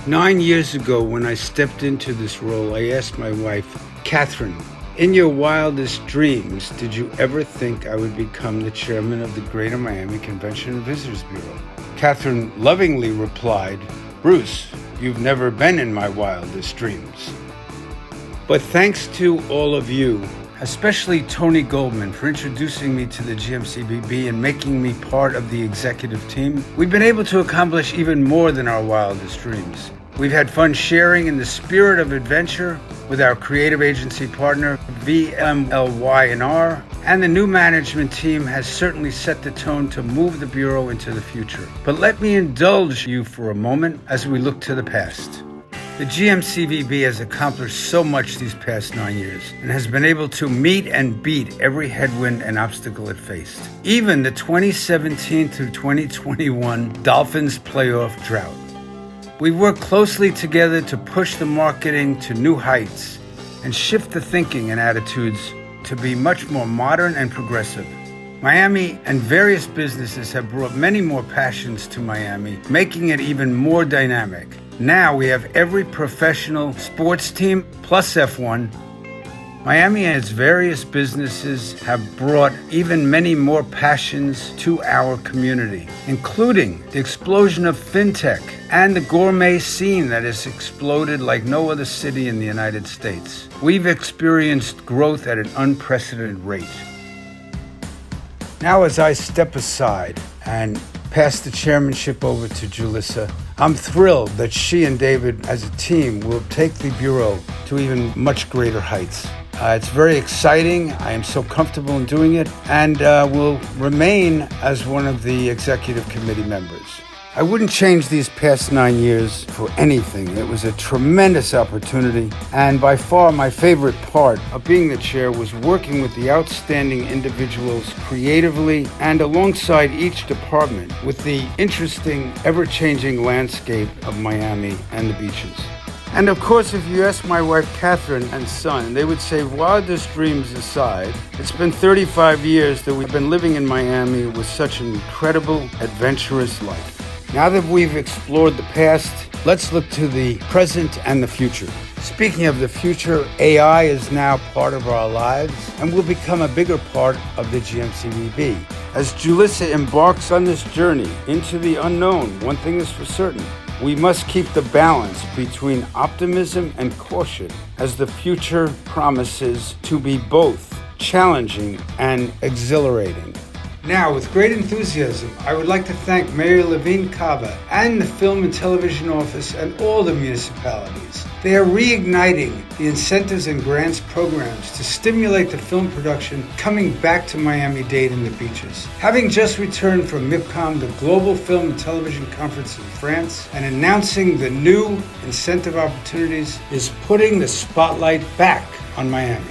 9 years ago, when I stepped into this role, I asked my wife, Catherine, in your wildest dreams, did you ever think I would become the chairman of the Greater Miami Convention and Visitors Bureau? Catherine lovingly replied, Bruce, you've never been in my wildest dreams. But thanks to all of you, especially Tony Goldman, for introducing me to the GMCVB and making me part of the executive team, we've been able to accomplish even more than our wildest dreams. We've had fun sharing in the spirit of adventure with our creative agency partner, VMLY&R, and the new management team has certainly set the tone to move the Bureau into the future. But let me indulge you for a moment as we look to the past. The GMCVB has accomplished so much these past 9 years and has been able to meet and beat every headwind and obstacle it faced. Even the 2017 through 2021 Dolphins playoff drought. We worked closely together to push the marketing to new heights and shift the thinking and attitudes to be much more modern and progressive. Miami and various businesses have brought many more passions to Miami, making it even more dynamic. Now we have every professional sports team plus F1. Miami and its various businesses have brought even many more passions to our community, including the explosion of fintech and the gourmet scene that has exploded like no other city in the United States. We've experienced growth at an unprecedented rate. Now, as I step aside and pass the chairmanship over to Julissa, I'm thrilled that she and David as a team will take the Bureau to even much greater heights. It's very exciting. I am so comfortable in doing it and will remain as one of the executive committee members. I wouldn't change these past 9 years for anything. It was a tremendous opportunity, and by far my favorite part of being the chair was working with the outstanding individuals creatively and alongside each department with the interesting, ever-changing landscape of Miami and the beaches. And of course, if you ask my wife Catherine and son, they would say, wildest dreams aside, it's been 35 years that we've been living in Miami with such an incredible, adventurous life. Now that we've explored the past, let's look to the present and the future. Speaking of the future, AI is now part of our lives and will become a bigger part of the GMCVB. As Julissa embarks on this journey into the unknown, one thing is for certain. We must keep the balance between optimism and caution as the future promises to be both challenging and exhilarating. Now, with great enthusiasm, I would like to thank Mayor Levine Cava and the Film and Television Office and all the municipalities. They are reigniting the incentives and grants programs to stimulate the film production coming back to Miami-Dade and the beaches. Having just returned from MIPCOM, the Global Film and Television Conference in France, and announcing the new incentive opportunities is putting the spotlight back on Miami.